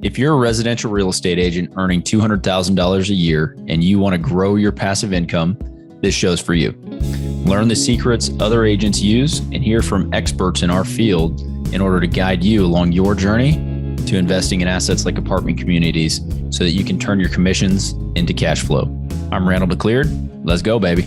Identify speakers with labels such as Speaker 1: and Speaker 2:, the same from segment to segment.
Speaker 1: If you're a residential real estate agent earning $200,000 a year and you want to grow your passive income, this show's for you. Learn the secrets other agents use and hear from experts in our field in order to guide you along your journey to investing in assets like apartment communities so that you can turn your commissions into cash flow. I'm Randall McCleard. Let's go, baby.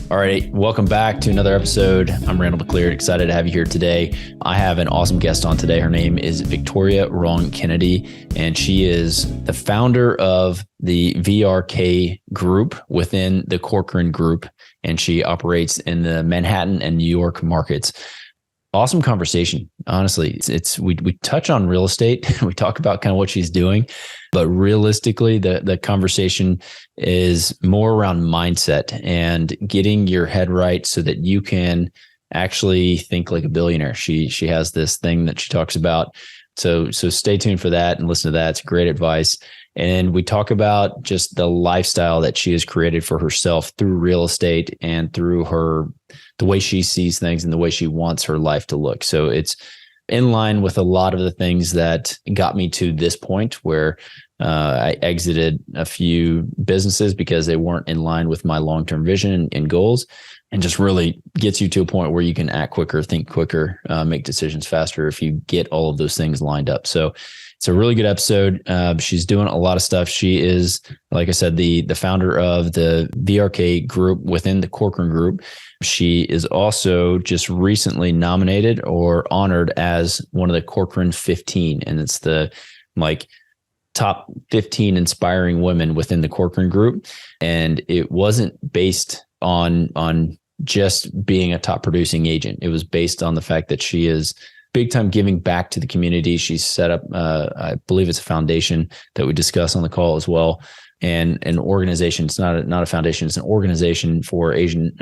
Speaker 1: All right, welcome back to another episode. I'm Randall McCleard, excited to have you here today. I have an awesome guest on today. Her name is Victoria Rong Kennedy, and she is the founder of the VRK group within the Corcoran group, and she operates in the Manhattan and New York markets. Awesome conversation. Honestly, we touch on real estate. We talk about kind of what she's doing, but realistically, the conversation is more around mindset and getting your head right so that you can actually think like a billionaire. She has this thing that she talks about. So stay tuned for that and listen to that. It's great advice. And we talk about just the lifestyle that she has created for herself through real estate and through the way she sees things and the way she wants her life to look. So it's in line with a lot of the things that got me to this point where I exited a few businesses because they weren't in line with my long-term vision and goals, and just really gets you to a point where you can act quicker, think quicker, make decisions faster if you get all of those things lined up. So it's a really good episode. She's doing a lot of stuff. She is, like I said, the founder of the VRK group within the Corcoran group. She is also just recently nominated or honored as one of the Corcoran 15. And it's the top 15 inspiring women within the Corcoran group. And it wasn't based on just being a top producing agent. It was based on the fact that she is big time giving back to the community. She's set up, I believe it's a foundation that we discuss on the call as well, and an organization. It's not a foundation. It's an organization for Asian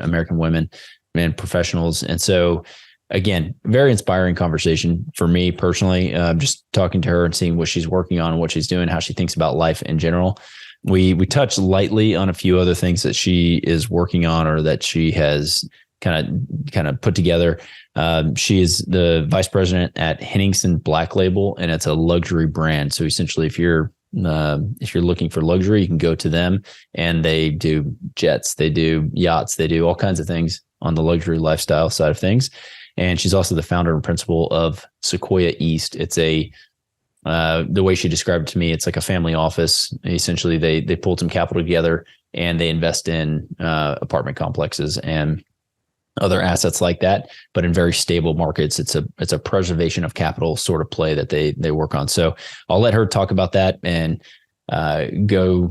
Speaker 1: American women and professionals. And so, again, very inspiring conversation for me personally. Just talking to her and seeing what she's working on and what she's doing, how she thinks about life in general. We touched lightly on a few other things that she is working on or that she has kind of put together. She is the vice president at Henningsen Black Label, and it's a luxury brand. So essentially, if you're looking for luxury, you can go to them, and they do jets, they do yachts, they do all kinds of things on the luxury lifestyle side of things. And she's also the founder and principal of Sequoia East. It's the way she described it to me, it's like a family office. Essentially, they pulled some capital together and they invest in apartment complexes and other assets like that, but in very stable markets. It's a preservation of capital sort of play that they work on. So I'll let her talk about that and go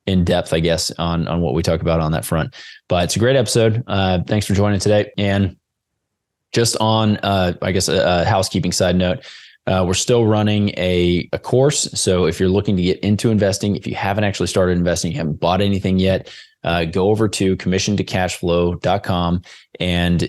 Speaker 1: in depth, I guess, on what we talk about on that front. But it's a great episode. Thanks for joining today. And just on, I guess, a housekeeping side note, we're still running a course. So if you're looking to get into investing, if you haven't actually started investing, you haven't bought anything yet, go over to commissiontocashflow.com and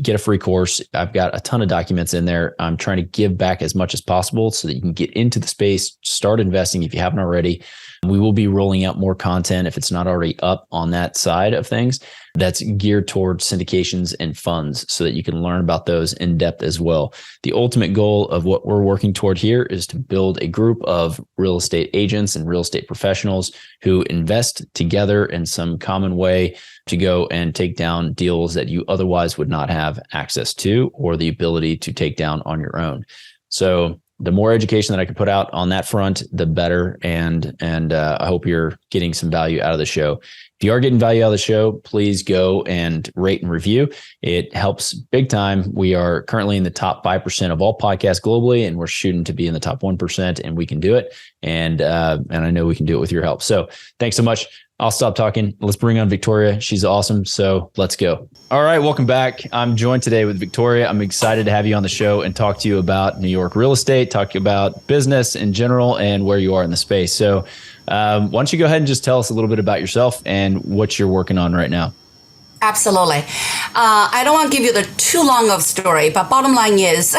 Speaker 1: get a free course. I've got a ton of documents in there. I'm trying to give back as much as possible so that you can get into the space, start investing if you haven't already. We will be rolling out more content if it's not already up on that side of things that's geared towards syndications and funds so that you can learn about those in depth as well. The ultimate goal of what we're working toward here is to build a group of real estate agents and real estate professionals who invest together in some common way to go and take down deals that you otherwise would not have access to or the ability to take down on your own. So the more education that I can put out on that front, the better. And I hope you're getting some value out of the show. If you are getting value out of the show, please go and rate and review. It helps big time. We are currently in the top 5% of all podcasts globally, and we're shooting to be in the top 1%, and we can do it. And I know we can do it with your help. So thanks so much. I'll stop talking. Let's bring on Victoria. She's awesome. So let's go. All right. Welcome back. I'm joined today with Victoria. I'm excited to have you on the show and talk to you about New York real estate, talk about business in general and where you are in the space. So why don't you go ahead and just tell us a little bit about yourself and what you're working on right now?
Speaker 2: Absolutely. I don't want to give you the too long of story, but bottom line is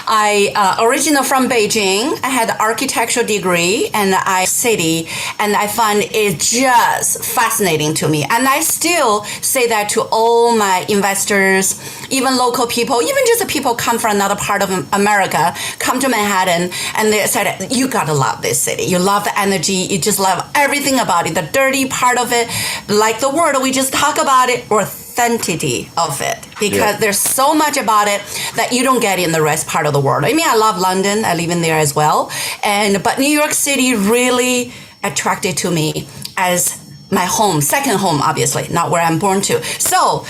Speaker 2: I original from Beijing. I had an architectural degree and I find it just fascinating to me. And I still say that to all my investors, even local people, even just the people come from another part of America, come to Manhattan, and they said, you gotta love this city. You love the energy. You just love everything about it. The dirty part of it, like the word we just talk about it, authenticity of it, because there's so much about it that you don't get in the rest part of the world. I mean, I love London. I live in there as well. But New York City really attracted to me as my home, second home, obviously, not where I'm born to. So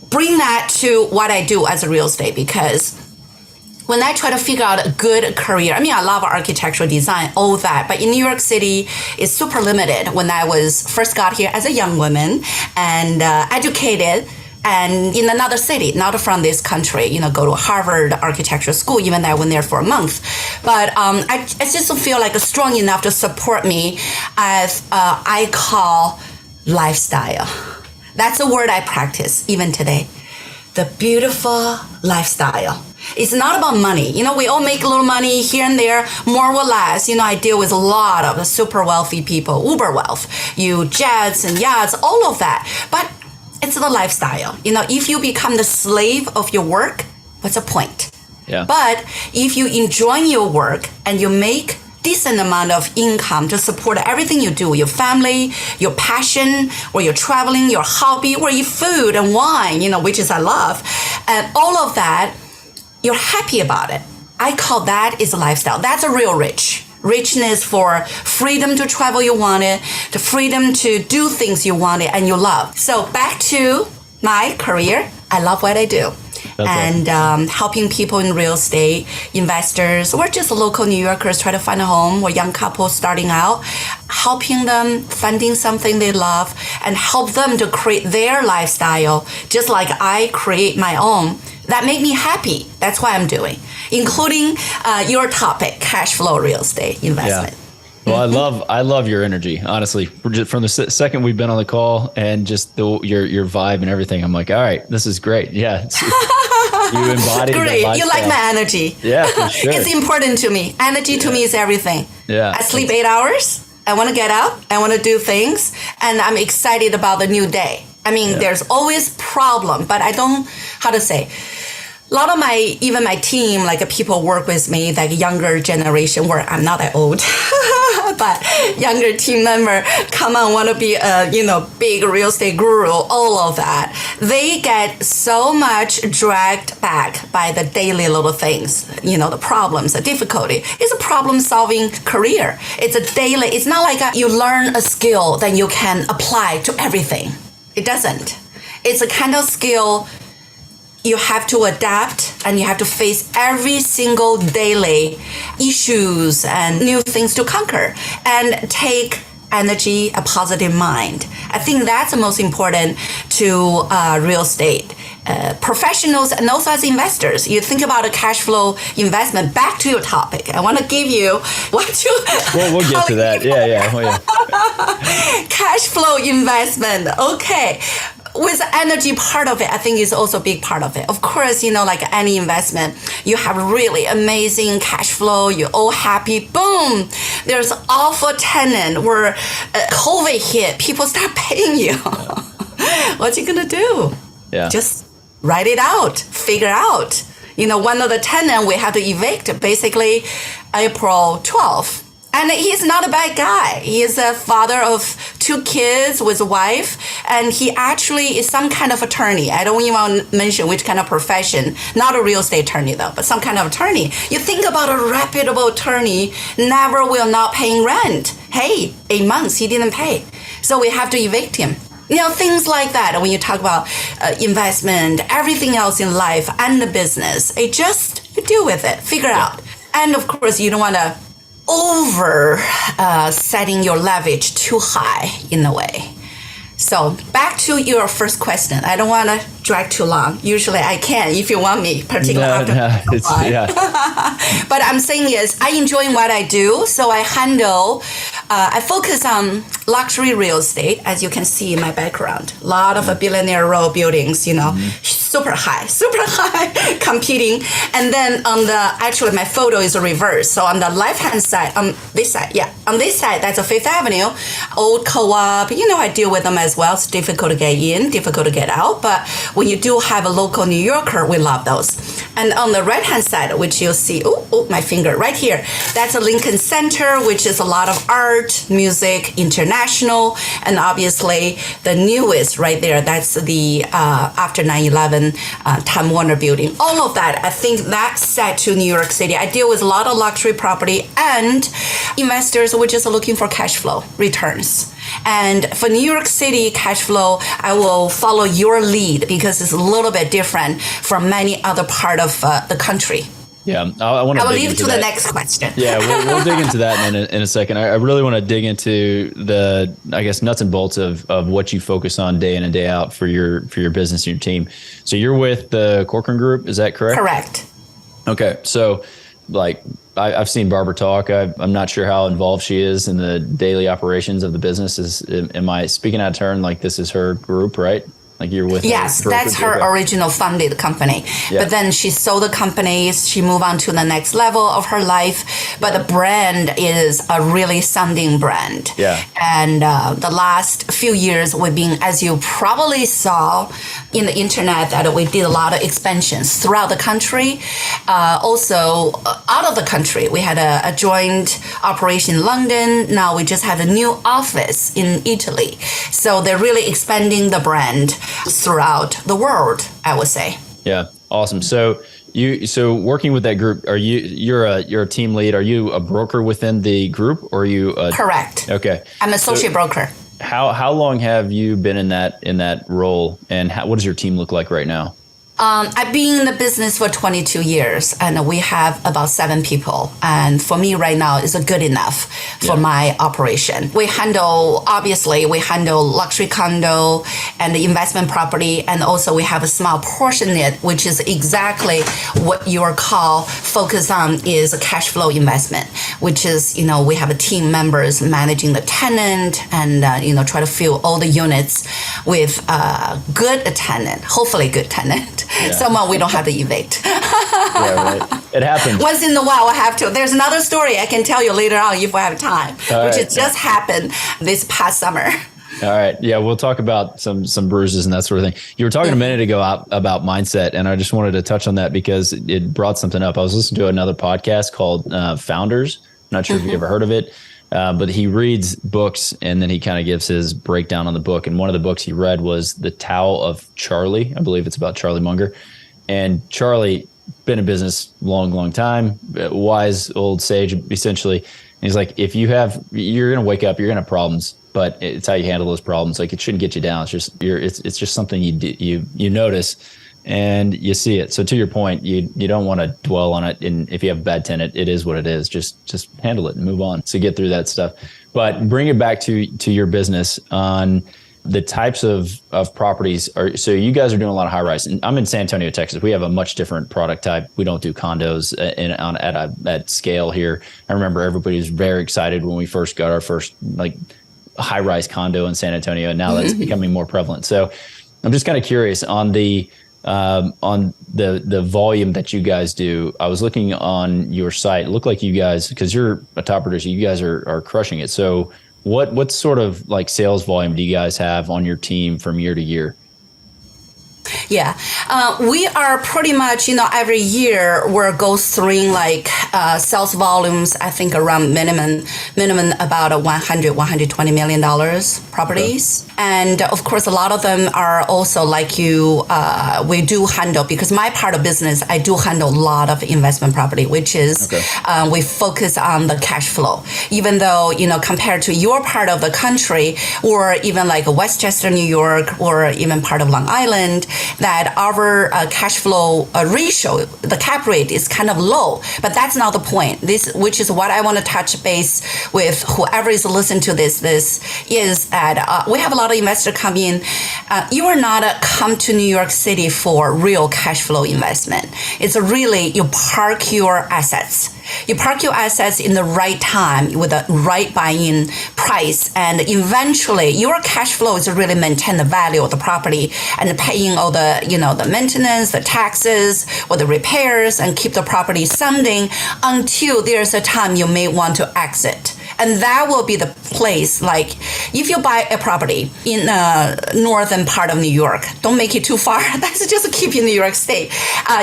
Speaker 2: bring that to what I do as a real estate, because when I try to figure out a good career, I mean, I love architectural design, all that, but in New York City, it's super limited. When I first got here as a young woman and educated and in another city, not from this country, go to Harvard Architecture School, even though I went there for a month. But I just don't feel like it's strong enough to support me as I call lifestyle. That's a word I practice even today. The beautiful lifestyle. It's not about money. We all make a little money here and there, more or less. I deal with a lot of super wealthy people, uber wealth, jets and yachts, all of that. But it's the lifestyle. If you become the slave of your work, what's the point?
Speaker 1: Yeah.
Speaker 2: But if you enjoy your work and you make decent amount of income to support everything you do, your family, your passion, or your traveling, your hobby, or your food and wine, which is I love, and all of that, you're happy about it. I call that is a lifestyle. That's a real richness for freedom to travel you wanted, the freedom to do things you wanted and you love. So back to my career. I love what I do. That's awesome. Helping people in real estate, investors, or just local New Yorkers try to find a home, or young couples starting out, helping them, funding something they love, and help them to create their lifestyle, just like I create my own. That make me happy. That's what I'm doing, including your topic, cash flow real estate investment.
Speaker 1: Yeah. Well, I love your energy, honestly. From the second we've been on the call and just your vibe and everything, I'm like, all right, this is great. Yeah. You embody
Speaker 2: great. You like my energy.
Speaker 1: Yeah, for sure.
Speaker 2: It's important to me. Energy to me is everything.
Speaker 1: Yeah.
Speaker 2: I sleep 8 hours. I want to get up. I want to do things. And I'm excited about the new day. I mean, there's always problem, but I don't, how to say, a lot of even my team, like people work with me, like younger generation, where I'm not that old, but younger team member come on, want to be a, big real estate guru, all of that. They get so much dragged back by the daily little things, the problems, the difficulty. It's a problem solving career. It's not like you learn a skill that you can apply to everything. It doesn't. It's a kind of skill you have to adapt and you have to face every single daily issues and new things to conquer and take energy, a positive mind. I think that's the most important to real estate professionals and also as investors. You think about a cash flow investment. Back to your topic. I want to give you what you...
Speaker 1: We'll get to that. Yeah.
Speaker 2: Cash flow investment. Okay. With the energy part of it, I think is also a big part of it. Of course, like any investment, you have really amazing cash flow. You're all happy. Boom. There's awful tenant where COVID hit. People start paying you. What you gonna do?
Speaker 1: Yeah.
Speaker 2: Just write it out. Figure out. One of the tenant we have to evict basically April 12th. And he's not a bad guy. He is a father of 2 kids with a wife, and he actually is some kind of attorney. I don't even want to mention which kind of profession. Not a real estate attorney, though, but some kind of attorney. You think about a reputable attorney, never will not paying rent. Hey, 8 months, he didn't pay. So we have to evict him. Things like that. When you talk about investment, everything else in life and the business, you deal with it, figure out. And of course, you don't want to setting your leverage too high in a way. So back to your first question. I don't want to drag too long. Usually I can if you want me, particularly But I'm saying is I enjoy what I do. So I focus on luxury real estate, as you can see in my background. A lot of billionaire row buildings, super high competing. And then actually my photo is reversed. So on the left-hand side, on this side, that's a Fifth Avenue, old co-op. I deal with them as well. It's difficult to get in, difficult to get out. But when you do have a local New Yorker, we love those. And on the right-hand side, which you'll see, my finger right here, that's a Lincoln Center, which is a lot of art, music, international, and obviously the newest right there, that's the after 9/11 Time Warner building. All of that, I think that's set to New York City. I deal with a lot of luxury property and investors who are just looking for cash flow returns. And for New York City cash flow, I will follow your lead because it's a little bit different from many other part of the country.
Speaker 1: Yeah, I want to.
Speaker 2: I will leave it to the next question.
Speaker 1: Yeah, we'll dig into that in a second. I really want to dig into the, I guess, nuts and bolts of what you focus on day in and day out for your business and your team. So you're with the Corcoran Group, is that correct?
Speaker 2: Correct.
Speaker 1: Okay, so like I've seen Barbara talk. I'm not sure how involved she is in the daily operations of the business. Am I speaking out of turn? Like this is her group, right? Like you're with
Speaker 2: yes, that's her original funded company. Yeah. But then she sold the companies. She moved on to the next level of her life. But the brand is a really sounding brand.
Speaker 1: Yeah.
Speaker 2: And the last few years, we've been, as you probably saw in the internet, that we did a lot of expansions throughout the country. Also, out of the country, we had a joint operation in London. Now we just have a new office in Italy. So they're really expanding the brand throughout the world, I would say.
Speaker 1: Yeah, awesome. So working with that group, you're a team lead? Are you a broker within the group, or are you?
Speaker 2: Correct.
Speaker 1: Okay,
Speaker 2: I'm associate broker.
Speaker 1: How long have you been in that role, and what does your team look like right now?
Speaker 2: I've been in the business for 22 years, and we have about 7 people. And for me right now, it's good enough for my operation. We handle luxury condo and the investment property, and also we have a small portion in it, which is exactly what your call focus on is a cash flow investment, which is, we have a team members managing the tenant and, try to fill all the units with good tenant, hopefully good tenant. Yeah. Someone we don't have to evict.
Speaker 1: Yeah, right. It happens.
Speaker 2: Once in a while, I have to. There's another story I can tell you later on if we have time, which just happened this past summer.
Speaker 1: All right. Yeah, we'll talk about some bruises and that sort of thing. You were talking a minute ago about mindset, and I just wanted to touch on that because it brought something up. I was listening to another podcast called Founders. I'm not sure if you've ever heard of it. But he reads books and then he kind of gives his breakdown on the book. And one of the books he read was The Tao of Charlie. I believe it's about Charlie Munger. And Charlie, been in business long time, wise old sage, essentially. And he's like, you're going to wake up, you're going to have problems, but it's how you handle those problems. Like it shouldn't get you down. It's just something you notice and you see it. So to your point, you don't want to dwell on it. And if you have a bad tenant, it is what it is. Just handle it and move on to get through that stuff. But bring it back to your business on the types of properties. So you guys are doing a lot of high rise. And I'm in San Antonio, Texas. We have a much different product type. We don't do condos at scale here. I remember everybody was very excited when we first got our first high rise condo in San Antonio, and now that's becoming more prevalent. So I'm just kind of curious on the volume that you guys do. I was looking on your site. It looked like you guys, because you're a top producer, you guys are crushing it. So what sort of sales volume do you guys have on your team from year to year?
Speaker 2: Yeah, we are pretty much, every year we're goes through sales volumes, I think around minimum about $120 million properties. Okay. And of course, a lot of them are also we do handle, because my part of business, I do handle a lot of investment property, which is we focus on the cash flow. Even though, compared to your part of the country, or even Westchester, New York, or even part of Long Island, that our cash flow ratio, the cap rate is kind of low, but that's not the point. Which is what I want to touch base with whoever is listening to this is that we have a lot of investors come in. You are not come to New York City for real cash flow investment. It's really you park your assets. You park your assets in the right time with the right buying price, and eventually your cash flow is really maintain the value of the property and paying all the, the maintenance, the taxes, or the repairs, and keep the property standing until there's a time you may want to exit. And that will be the place, like if you buy a property in the northern part of New York, don't make it too far. That's just keep in New York State.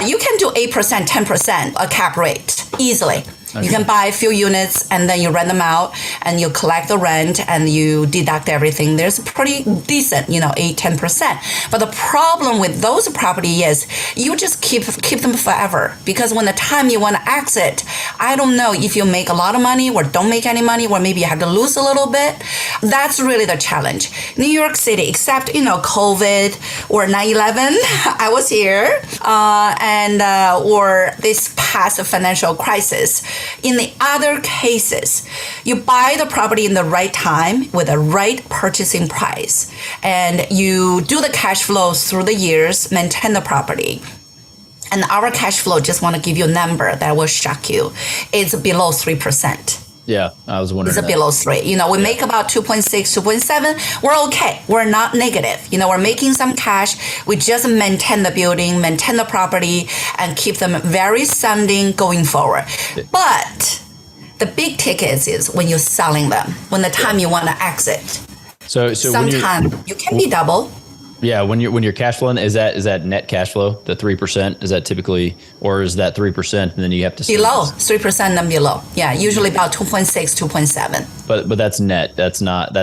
Speaker 2: You can do 8%, 10% a cap rate easily. Okay. You can buy a few units and then you rent them out and you collect the rent and you deduct everything. There's pretty decent, 8, 10%. But the problem with those property is you just keep them forever, because when the time you want to exit, I don't know if you make a lot of money or don't make any money, or maybe you have to lose a little bit. That's really the challenge. New York City, except, COVID or 9/11, I was here, or this past financial crisis. In the other cases, you buy the property in the right time with the right purchasing price, and you do the cash flow through the years, maintain the property. And our cash flow, just want to give you a number that will shock you. It's below 3%.
Speaker 1: Yeah, I was wondering.
Speaker 2: It's below 3. We make about 2.6, 2.7. We're okay. We're not negative. We're making some cash. We just maintain the building, maintain the property, and keep them very standing going forward. But the big tickets is when you're selling them, when the time you want to exit.
Speaker 1: So
Speaker 2: sometimes you can be double.
Speaker 1: Yeah, when you're cash flowing, is that net cash flow, the 3%? Is that typically, or is that 3% and then you have to
Speaker 2: below 3% and below? Yeah, usually about 2.6, 2.7.
Speaker 1: But that's net. That's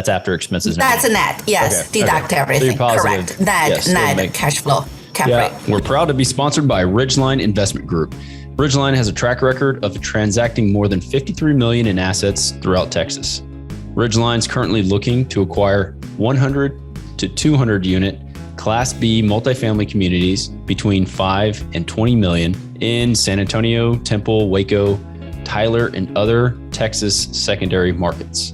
Speaker 1: after expenses.
Speaker 2: That's a net. Yes, okay. Deduct everything. So correct. Net cash flow cap rate.
Speaker 1: We're proud to be sponsored by Ridgeline Investment Group. Ridgeline has a track record of transacting more than $53 million in assets throughout Texas. Ridgeline's currently looking to acquire 100 to 200 unit Class B multifamily communities between 5 and 20 million in San Antonio, Temple, Waco, Tyler, and other Texas secondary markets.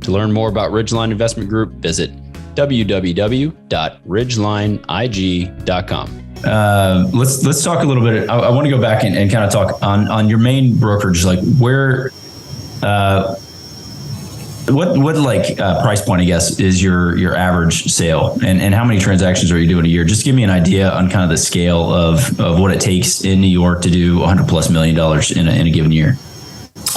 Speaker 1: To learn more about Ridgeline Investment Group, visit www.ridgelineig.com.
Speaker 3: Let's talk a little bit. I want to go back and kind of talk on your main brokerage, like where, what price point, I guess, is your average sale, and how many transactions are you doing a year? Just give me an idea on kind of the scale of what it takes in New York to do $100+ million in a given year.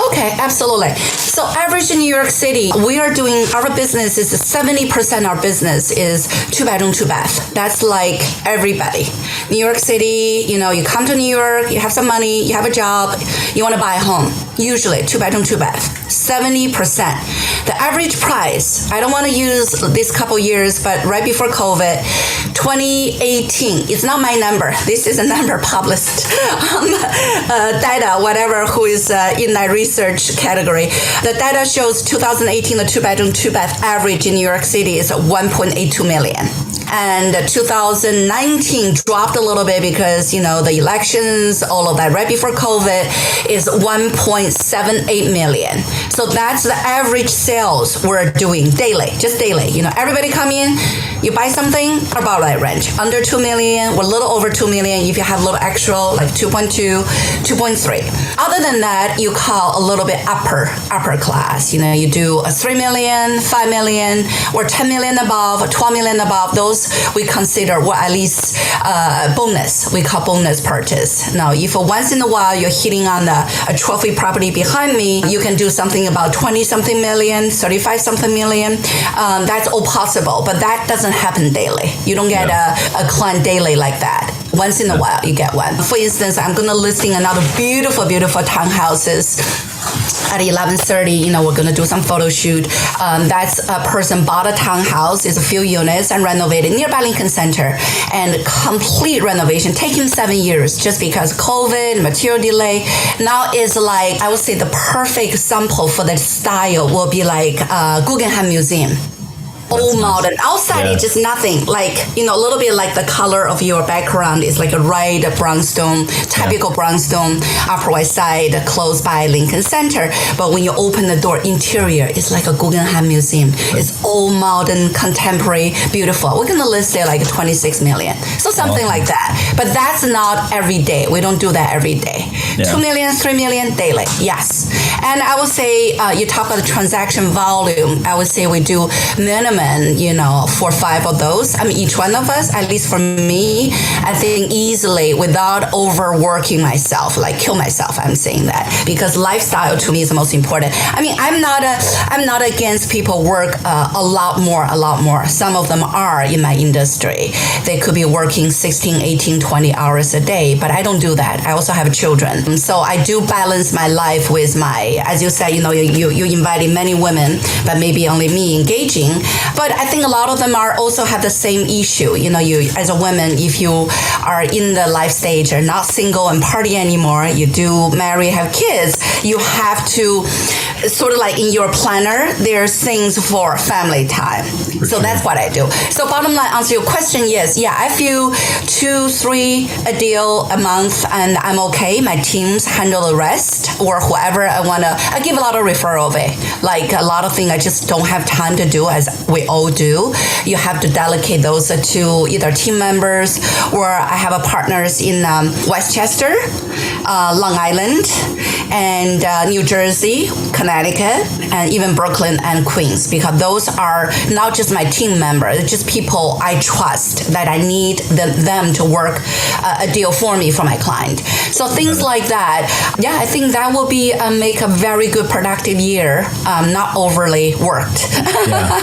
Speaker 2: Okay, absolutely. So average in New York City, we are doing, our business is 70% of our business is 2-bedroom, 2-bath. That's like everybody. New York City, you come to New York, you have some money, you have a job, you want to buy a home. Usually 2-bedroom, 2-bath. 70%. The average price, I don't want to use this couple years, but right before COVID, 2018, it's not my number. This is a number published data, whatever, who is in that research category. The data shows 2018, the 2-bedroom, 2-bath average in New York City is 1.82 million. And 2019 dropped a little bit because, the elections, all of that, right before COVID, is 1.78 million. So that's the average sales we're doing daily, just daily. Everybody come in, you buy something, about that range. Under 2 million, or a little over 2 million if you have a little extra, like 2.2, 2.3. Other than that, you call a little bit upper class. You do a 3 million, 5 million, or 10 million above, or 12 million above. Those we consider, at least bonus. We call bonus purchase. Now, if once in a while you're hitting on a trophy property behind me, you can do something about 20-something million, 35-something million. That's all possible, but that doesn't happen daily. You don't get a client daily like that. Once in a while, you get one. For instance, I'm going to listing another beautiful, beautiful townhouses at 11:30. We're going to do some photo shoot. That's a person bought a townhouse, is a few units, and renovated nearby Lincoln Center. And complete renovation, taking 7 years just because COVID, material delay. Now is like, I would say the perfect example for that style will be like Guggenheim Museum. Old modern. Outside it's just nothing. Like, a little bit like the color of your background is like a red brownstone, typical brownstone, Upper West Side, close by Lincoln Center. But when you open the door, interior is like a Guggenheim Museum. It's old, modern, contemporary, beautiful. We're going to list it like 26 million. So something like that. But that's not every day. We don't do that every day. Yeah. 2 million, 3 million daily. Yes. And I would say, you talk about the transaction volume. I would say we do minimum, 4 or 5 of those. I mean, each one of us, at least for me, I think easily without overworking myself, like kill myself. I'm saying that because lifestyle to me is the most important. I mean, I'm not against people work a lot more. Some of them are in my industry. They could be working 16, 18, 20 hours a day, but I don't do that. I also have children. So I do balance my life with as you said, you invited many women, but maybe only me engaging. But I think a lot of them also have the same issue. You as a woman, if you are in the life stage or not single and party anymore, you do marry, have kids, you have to sort of like in your planner, there's things for family time. So that's what I do. So bottom line, answer your question, yes. Yeah, I feel 2, 3 a deal a month and I'm okay. My teams handle the rest or whoever I give a lot of referral away. Like a lot of things I just don't have time to do as we all do. You have to delegate those to either team members or I have a partners in Westchester, Long Island, and New Jersey, Connecticut, and even Brooklyn and Queens, because those are not just my team members, it's just people I trust that I need them to work a deal for me for my client. So things like that, yeah, I think that will be make a very good productive year, not overly worked.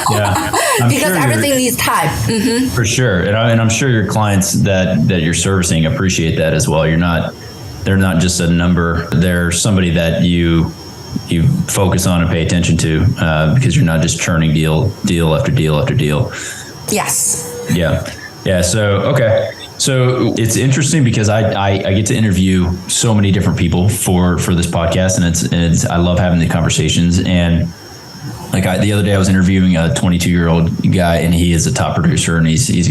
Speaker 2: Yeah. Because sure everything needs time. Mm-hmm.
Speaker 3: For sure, and I'm sure your clients that you're servicing appreciate that as well. They're not just a number. They're somebody that you focus on and pay attention to because you're not just churning deal after deal after deal.
Speaker 2: Yes.
Speaker 3: Yeah. So, okay. So it's interesting because I get to interview so many different people for this podcast, and it's I love having the conversations. And like the other day I was interviewing a 22-year-old guy, and he is a top producer, and he's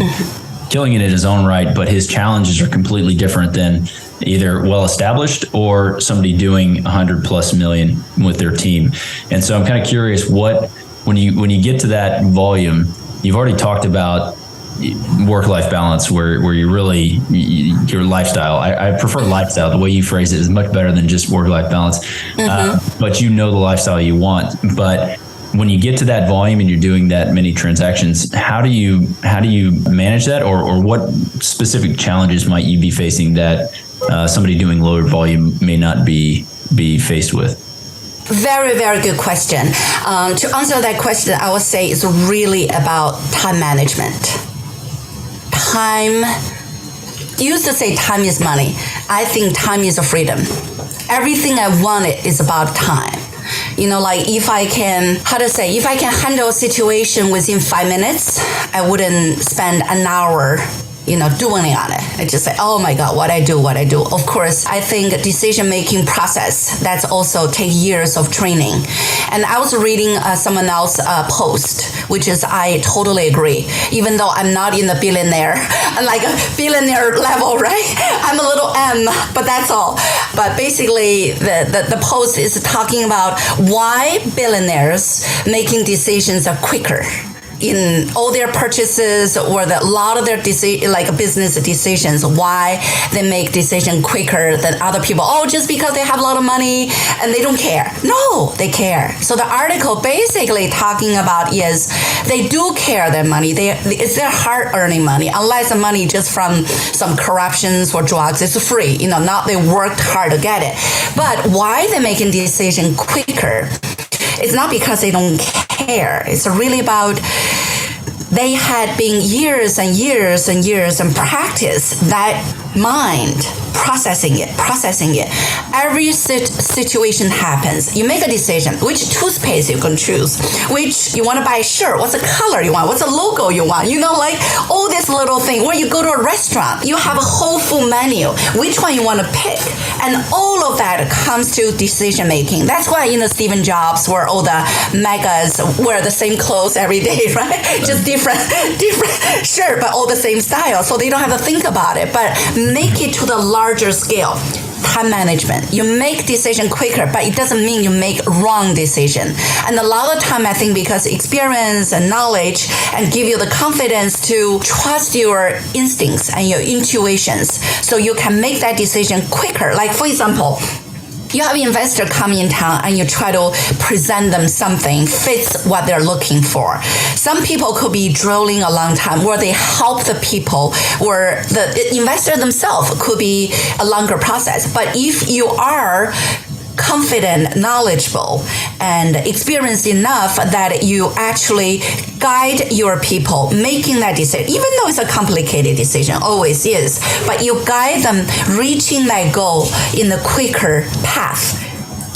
Speaker 3: killing it in his own right, but his challenges are completely different than either well-established or somebody doing 100+ million with their team. And so I'm kind of curious, when you get to that volume, you've already talked about work-life balance where you really, your lifestyle, I prefer lifestyle. The way you phrase it is much better than just work-life balance. Mm-hmm. But the lifestyle you want. But when you get to that volume and you're doing that many transactions, how do you manage that, or what specific challenges might you be facing that somebody doing lower volume may not be faced with?
Speaker 2: Very, very good question. To answer that question, I would say it's really about time management. You used to say time is money. I think time is a freedom. Everything I wanted is about time. Like if I can handle a situation within 5 minutes, I wouldn't spend an hour doing on it. I just say, oh my God, what I do. Of course, I think decision-making process, that's also take years of training. And I was reading someone else's post, which is, I totally agree. Even though I'm not in the billionaire, like a billionaire level, right? I'm a little M, but that's all. But basically, the post is talking about why billionaires making decisions are quicker in all their purchases or a lot of their business decisions, why they make decision quicker than other people. Oh, just because they have a lot of money and they don't care. No, they care. So the article basically talking about is they do care their money. It's their hard-earning money, unless the money just from some corruptions or drugs. It's free. Not they worked hard to get it. But why they're making decision quicker? It's not because they don't care. It's really about they had been years and years and years and practice that mind processing it. Every situation happens. You make a decision, which toothpaste you can choose, which you want to buy a shirt, what's the color you want, what's the logo you want, like all this little thing. Or you go to a restaurant, you have a whole full menu, which one you want to pick. And all of that comes to decision making. That's why, Stephen Jobs, where all the megas wear the same clothes every day, right? Just different shirt, but all the same style. So they don't have to think about it, but make it to the larger scale. time management. You make decision quicker, but it doesn't mean you make wrong decision. And a lot of time, I think because experience and knowledge and give you the confidence to trust your instincts and your intuitions, so you can make that decision quicker. Like for example, you have an investor come in town and you try to present them something fits what they're looking for. Some people could be drilling a long time where they help the people, or the investor themselves could be a longer process. But if you are confident, knowledgeable, and experienced enough that you actually guide your people making that decision, even though it's a complicated decision, always is, but you guide them reaching that goal in a quicker path.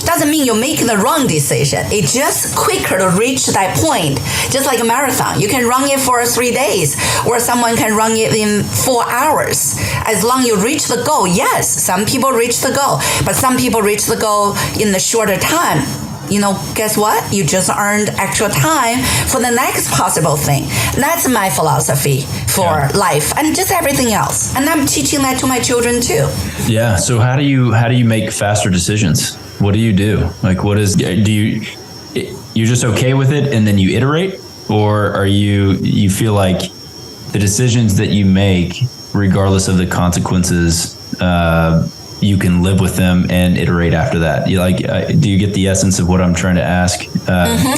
Speaker 2: Doesn't mean you're making the wrong decision. It's just quicker to reach that point. Just like a marathon. You can run it for 3 days, or someone can run it in 4 hours. As long as you reach the goal. Yes, some people reach the goal, but some people reach the goal in the shorter time. Guess what? You just earned extra time for the next possible thing. That's my philosophy for life and just everything else. And I'm teaching that to my children too.
Speaker 3: Yeah. So how do you make faster decisions? What do you do? Like, you're just okay with it and then you iterate, or are you feel like the decisions that you make, regardless of the consequences, you can live with them and iterate after that? Do you get the essence of what I'm trying to ask?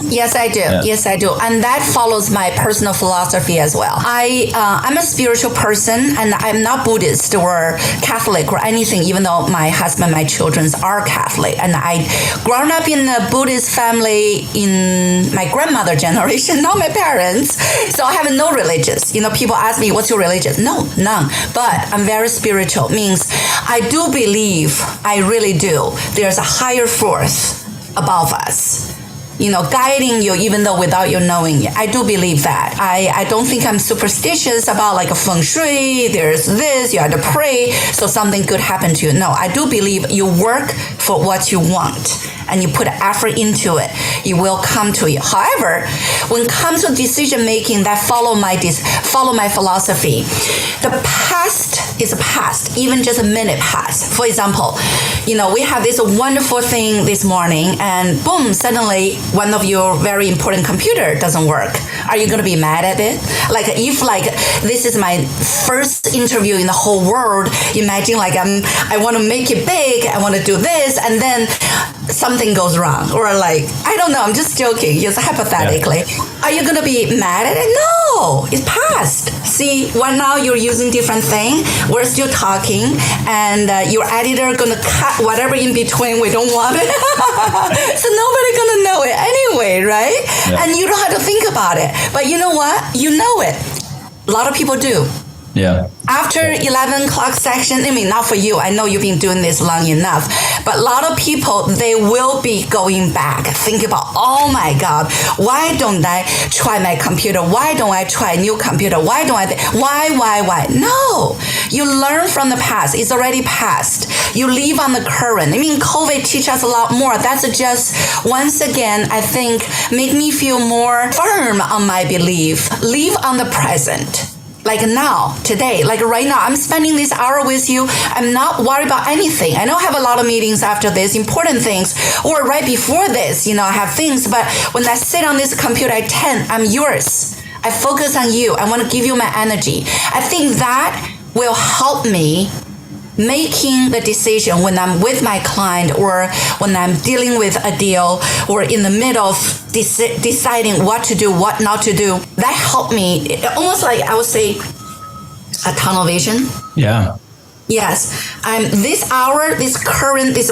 Speaker 2: Yes, I do. Yeah. Yes, I do. And that follows my personal philosophy as well. I'm a spiritual person, and I'm not Buddhist or Catholic or anything, even though my husband, my children are Catholic. And I grown up in a Buddhist family in my grandmother generation, not my parents. So I have no religious. People ask me, what's your religion? No, none. But I'm very spiritual. Means I do believe, I really do, there's a higher force above us, guiding you even though without you knowing it. I do believe that. I don't think I'm superstitious about like a feng shui, there's this, you have to pray so something could happen to you. No, I do believe you work for what you want and you put effort into it, it will come to you. However, when it comes to decision making that follow my philosophy, the past is past, even just a minute past. For example, we have this wonderful thing this morning and boom, suddenly one of your very important computer doesn't work. Are you going to be mad at it? Like if this is my first interview in the whole world, imagine I want to make it big, I want to do this, and then something goes wrong, or I don't know, I'm just joking, just hypothetically. Yeah. Are you going to be mad at it? No, it's past. See, right now you're using different thing, we're still talking, and your editor going to cut whatever in between we don't want it. So nobody going to know it anyway, right? Yeah. And you don't have to think about it. But you know what? You know it. A lot of people do.
Speaker 3: Yeah.
Speaker 2: After 11 o'clock section, not for you, I know you've been doing this long enough, but a lot of people, they will be going back, think about, oh my God, why don't I try my computer? Why don't I try a new computer? Why? No, you learn from the past. It's already past. You live on the current. COVID teaches us a lot more. That's just, once again, I think, make me feel more firm on my belief. Live on the present. Like now, today, like right now, I'm spending this hour with you. I'm not worried about anything. I know I have a lot of meetings after this, important things, or right before this, I have things. But when I sit on this computer at 10, I'm yours. I focus on you. I want to give you my energy. I think that will help me making the decision when I'm with my client or when I'm dealing with a deal or in the middle of deciding what to do, what not to do. That helped me, almost like I would say a tunnel vision.
Speaker 3: Yeah.
Speaker 2: Yes, this hour, this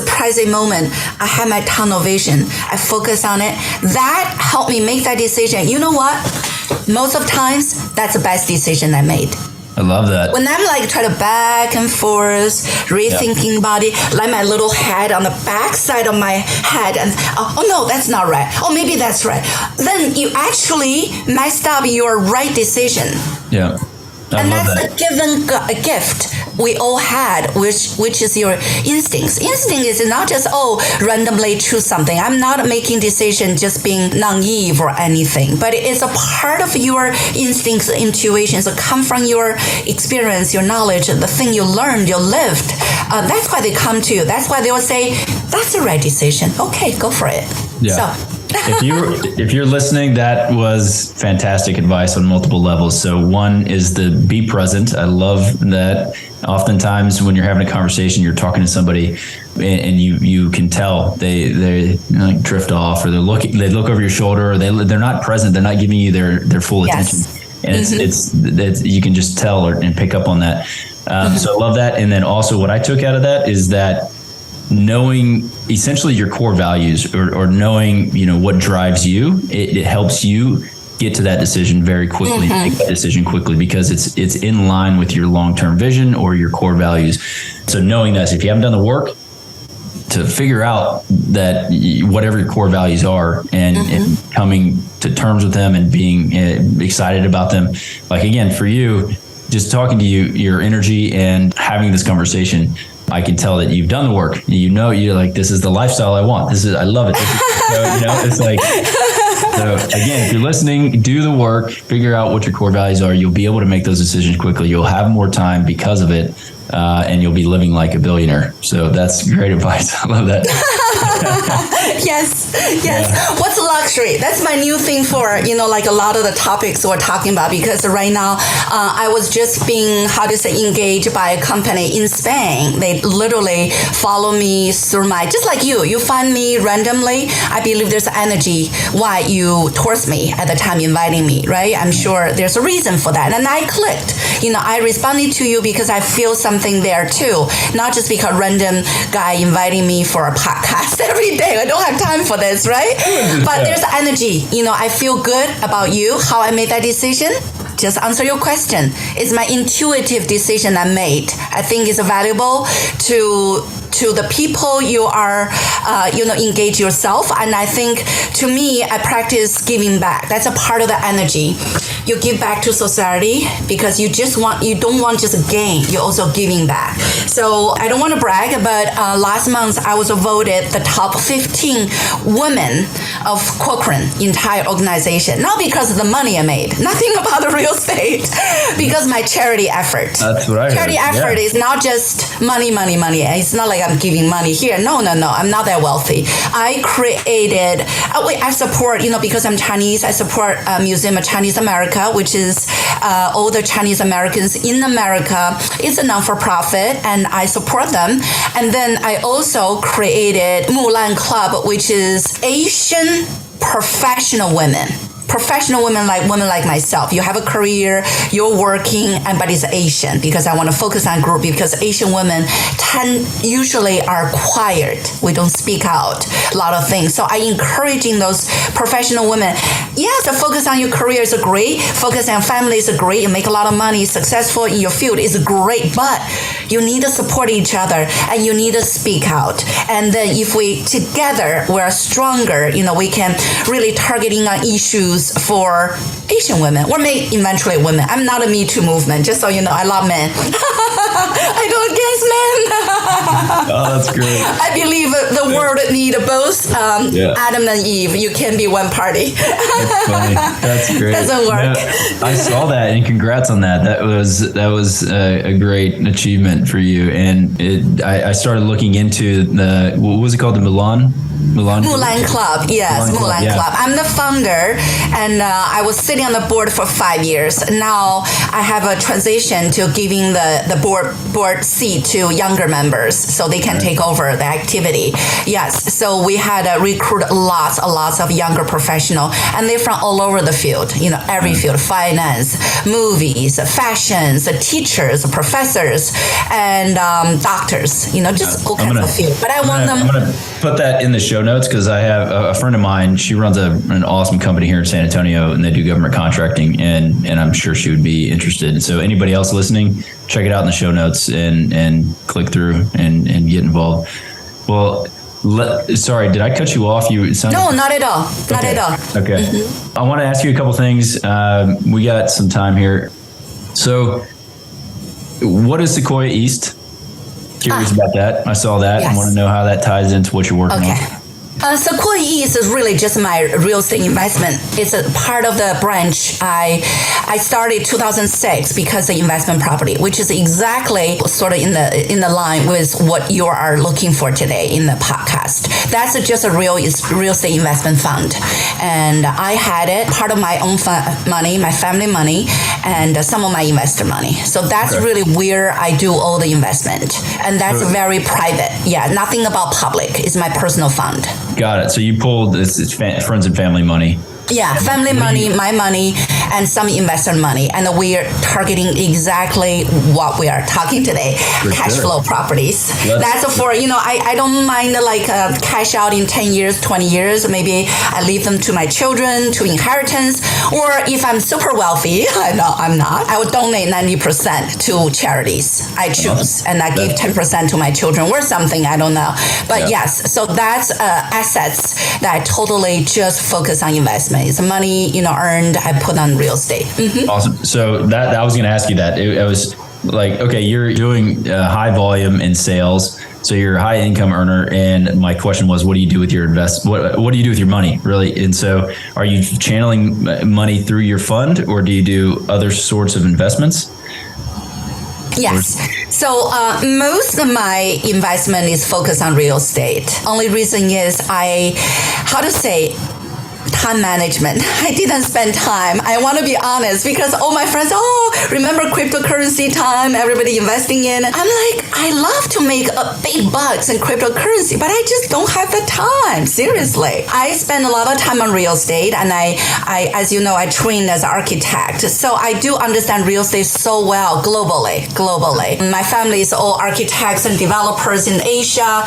Speaker 2: present moment, I have my tunnel vision. I focus on it. That helped me make that decision. You know what? Most of the times, that's the best decision I made.
Speaker 3: I love that.
Speaker 2: When I'm try to back and forth, rethinking about it, like my little head on the back side of my head, and oh no, that's not right. Oh, maybe that's right. Then you actually messed up your right decision.
Speaker 3: Yeah.
Speaker 2: And that's a given gift we all had, which is your instincts. Instinct is not just, randomly choose something. I'm not making decision just being naive or anything, but it's a part of your instincts, intuitions that come from your experience, your knowledge, the thing you learned, you lived. That's why they come to you. That's why they will say, that's the right decision. Okay, go for it.
Speaker 3: Yeah.
Speaker 2: So.
Speaker 3: if you're listening, that was fantastic advice on multiple levels. So one is the be present. I love that. Oftentimes when you're having a conversation, you're talking to somebody and you can tell they like drift off, or they look over your shoulder, or they're not present. They're not giving you their full attention. And it's you can just tell and pick up on that. So I love that. And then also what I took out of that is that knowing essentially your core values, or knowing, what drives you, it helps you get to that decision very quickly, make that decision quickly, because it's in line with your long-term vision or your core values. So knowing that, if you haven't done the work to figure out that whatever your core values are, and coming to terms with them and being excited about them, like again, for you, just talking to you, your energy and having this conversation, I can tell that you've done the work. You're like, this is the lifestyle I want. I love it. It's like, so again, if you're listening, do the work, figure out what your core values are. You'll be able to make those decisions quickly. You'll have more time because of it. And you'll be living like a billionaire. So that's great advice. I love that.
Speaker 2: Yes. Yeah. What's luxury? That's my new thing for, like a lot of the topics we're talking about, because right now I was just being, engaged by a company in Spain. They literally follow me through just like you find me randomly. I believe there's energy why you towards me at the time inviting me, right? I'm sure there's a reason for that. And I clicked, I responded to you because I feel something there too. Not just because random guy inviting me for a podcast every day. I don't have time for this, right? But there's energy. I feel good about you, how I made that decision. Just answer your question. It's my intuitive decision I made. I think it's valuable to the people you are, engage yourself. And I think, to me, I practice giving back. That's a part of the energy. You give back to society because you don't want just gain. You're also giving back. So I don't want to brag, but last month I was voted the top 15 women of Cochrane entire organization. Not because of the money I made, nothing about the real estate, because my charity effort. That's what I heard. Charity effort is not just money. It's not like I'm giving money here. No. I'm not that wealthy. I created, I support, because I'm Chinese, I support Museum of Chinese America, which is all the Chinese Americans in America. It's a non-for-profit, and I support them. And then I also created Mulan Club, which is Asian professional women like myself. You have a career, you're working, but it's Asian, because I want to focus on group, because Asian women usually are quiet. We don't speak out a lot of things. So I encouraging those professional women. Yes, the focus on your career is great. Focus on family is great. You make a lot of money, successful in your field is great, but you need to support each other and you need to speak out. And then if we together, we're stronger, we can really targeting on issues for Asian women, or maybe eventually women. I'm not a Me Too movement, just so you know. I love men. I don't against men.
Speaker 3: Oh, that's great.
Speaker 2: I believe the world need both Adam and Eve. You can be one party.
Speaker 3: That's funny. That's great.
Speaker 2: Doesn't work.
Speaker 3: No, I saw that, and congrats on that. That was a great achievement for you. And I started looking into what was it called, the Mulan
Speaker 2: Club. Yes, Mulan Club. I'm the founder, and I was sitting on the board for 5 years. Now I have a transition to giving the board seat to younger members, so they can take over the activity. Yes, so we had recruit lots of younger professional, and they're from all over the field. Every field: finance, movies, fashions, teachers, professors, and doctors. Just all kinds of field. But I'm
Speaker 3: gonna put that in the show notes, because I have a friend of mine. She runs an awesome company here in San Antonio, and they do government contracting, and I'm sure she would be interested. So anybody else listening, check it out in the show notes and click through and get involved. Well, sorry, did I cut you off?
Speaker 2: No, not at all. Not at all.
Speaker 3: Okay. Mm-hmm. I want to ask you a couple things. We got some time here. So what is Sequoia East? Curious about that. I saw that and want to know how that ties into what you're working on.
Speaker 2: Sequoia East is really just my real estate investment. It's a part of the branch I started 2006 because of investment property, which is exactly sort of in the line with what you are looking for today in the podcast. That's just a real estate investment fund, and I had it part of my own money, my family money, and some of my investor money. So that's really where I do all the investment, and that's very private. Yeah, nothing about public. It's my personal fund.
Speaker 3: Got it. So you pulled it's friends and family money.
Speaker 2: Yeah, family money, my money, and some investor money. And we're targeting exactly what we are talking today, cash flow properties. That's for, I don't mind like cash out in 10 years, 20 years. Maybe I leave them to my children, to inheritance. Or if I'm super wealthy, I know I'm not, I would donate 90% to charities. I choose. And I give 10% to my children or something, I don't know. But yes, so that's assets that I totally just focus on investment. It's money, earned, I put on real estate. Mm-hmm.
Speaker 3: Awesome. So that I was going to ask you that. It was like, okay, you're doing high volume in sales, so you're a high income earner. And my question was, what do you do with your what do you do with your money, really? And so, are you channeling money through your fund, or do you do other sorts of investments?
Speaker 2: Yes. So most of my investment is focused on real estate. Only reason is time management. I didn't spend time. I want to be honest, because all my friends, remember cryptocurrency time, everybody investing in. I'm like, I love to make big bucks in cryptocurrency, but I just don't have the time. Seriously. I spend a lot of time on real estate, and I as you know, I trained as an architect. So I do understand real estate so well globally. My family is all architects and developers in Asia,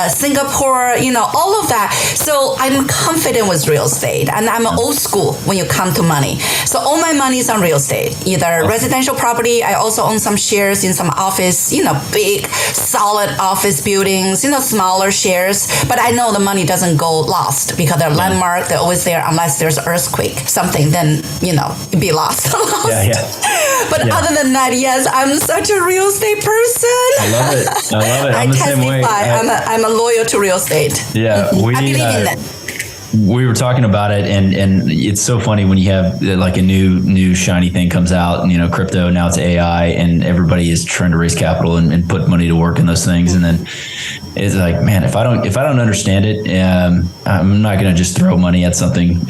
Speaker 2: Singapore, all of that. So I'm confident with real estate. And I'm old school when you come to money. So all my money is on real estate, either residential property. I also own some shares in some office, big, solid office buildings, smaller shares. But I know the money doesn't go lost because they're landmark. They're always there unless there's an earthquake, something, then, it'd be lost. But other than that, yes, I'm such a real estate person.
Speaker 3: I love it. I'm the same way.
Speaker 2: I'm a loyal to real estate.
Speaker 3: Yeah.
Speaker 2: I believe in it.
Speaker 3: We were talking about it, and it's so funny when you have like a new shiny thing comes out, crypto, now it's AI, and everybody is trying to raise capital and put money to work in those things. And then it's like, man, if I don't understand it, I'm not going to just throw money at something.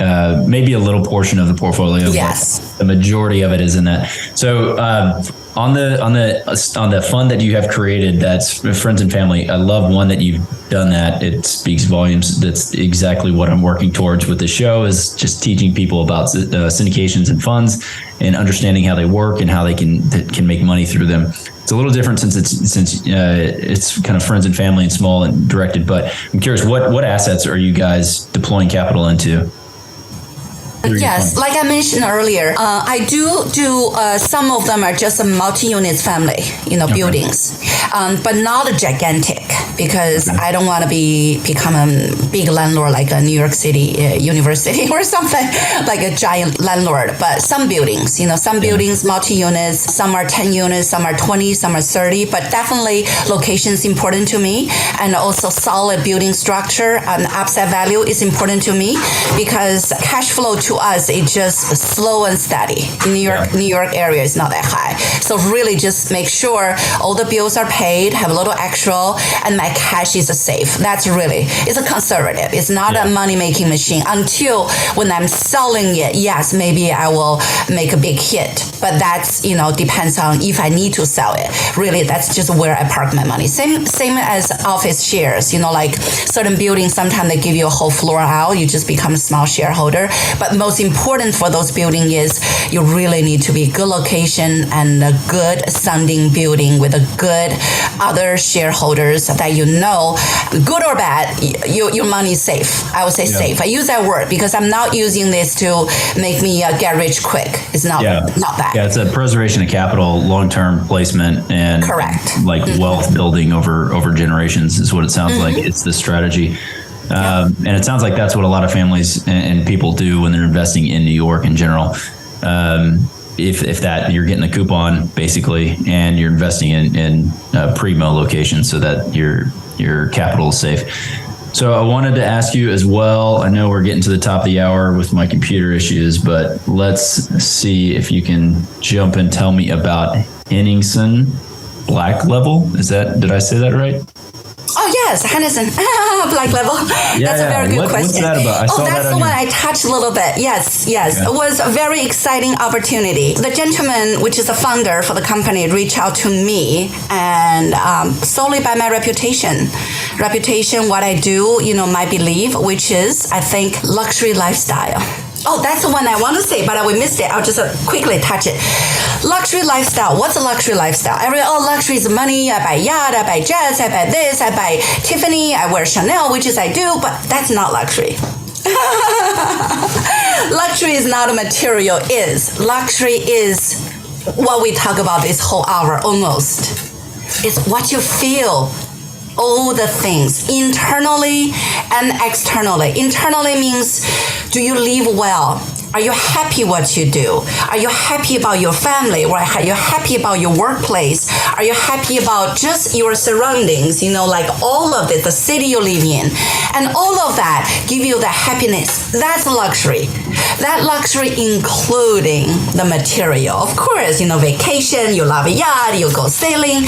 Speaker 3: Maybe a little portion of the portfolio.
Speaker 2: Yes.
Speaker 3: The majority of it is in that. So, on the fund that you have created, that's friends and family. I love one that you've done that. It speaks volumes. That's exactly what I'm working towards with the show, is just teaching people about syndications and funds and understanding how they work and how they can make money through them. It's a little different since it's kind of friends and family and small and directed. But I'm curious, what assets are you guys deploying capital into?
Speaker 2: Yes, like I mentioned earlier, I do some of them are just a multi-unit family, buildings, but not a gigantic, because I don't want to become a big landlord like a New York City university or something, like a giant landlord. But some buildings, buildings, multi-units, some are 10 units, some are 20, some are 30, but definitely location is important to me, and also solid building structure and upside value is important to me, because cash flow to us is just slow and steady. New York area is not that high. So really just make sure all the bills are paid, have a little extra, and my cash is safe. It's a conservative. It's not a money-making machine until when I'm selling it. Yes, maybe I will make a big hit, but that's, depends on if I need to sell it. Really, that's just where I park my money. Same as office shares, like certain buildings, sometimes they give you a whole floor out. You just become a small shareholder. But most important for those buildings is you really need to be good location and a good sounding building with a good other shareholders that good or bad, your money is safe. I would say safe. I use that word because I'm not using this to make me get rich quick. It's not that.
Speaker 3: Yeah, it's a preservation of capital, long-term placement, and
Speaker 2: correct.
Speaker 3: Like wealth building over generations is what it sounds like. It's the strategy. And it sounds like that's what a lot of families and people do when they're investing in New York in general. if that you're getting the coupon basically, and you're investing in primo locations so that your capital is safe. So I wanted to ask you as well. I know we're getting to the top of the hour with my computer issues, but let's see if you can jump and tell me about Henningsen Black Level. Did I say that right?
Speaker 2: Oh, yes, Henderson, Black Level. That's a very good question.
Speaker 3: What's that about?
Speaker 2: That's the one I touched a little bit. Yes. Okay. It was a very exciting opportunity. The gentleman, which is the founder for the company, reached out to me, and solely by my reputation, what I do, my belief, which is, I think, luxury lifestyle. Oh, that's the one I want to say, but we missed it. I'll just quickly touch it. Luxury lifestyle. What's a luxury lifestyle? Luxury is money. I buy yacht, I buy jets, I buy this, I buy Tiffany, I wear Chanel, which is I do, but that's not luxury. Luxury is not a material. Luxury is what we talk about this whole hour almost. It's what you feel. All the things internally and externally. Internally means, do you live well? Are you happy what you do? Are you happy about your family? Are you happy about your workplace? Are you happy about just your surroundings? Like all of it, the city you live in. And all of that give you the happiness. That's luxury. That luxury including the material. Of course, vacation, you love a yacht, you go sailing,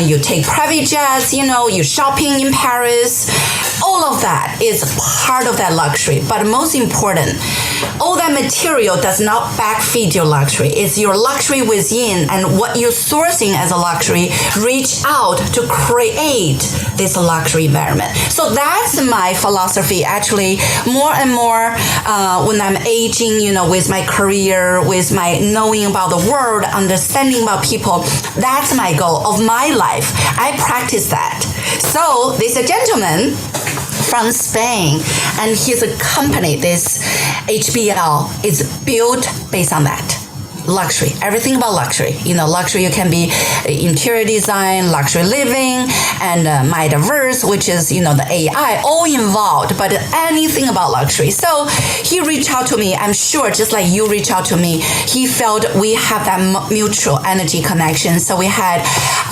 Speaker 2: you take private jets, you shopping in Paris. All of that is part of that luxury. But most important, all that material does not backfeed your luxury. It's your luxury within, and what you're sourcing as a luxury reach out to create this luxury environment. So that's my philosophy. Actually, more and more when I'm aging, with my career, with my knowing about the world, understanding about people, that's my goal of my life. I practice that. So there's a gentleman from Spain, and his company, this HBL, is built based on that. Luxury, everything about luxury. Luxury, you can be interior design, luxury living, and metaverse, which is, the AI, all involved, but anything about luxury. So he reached out to me. I'm sure, just like you reach out to me, he felt we have that mutual energy connection. So we had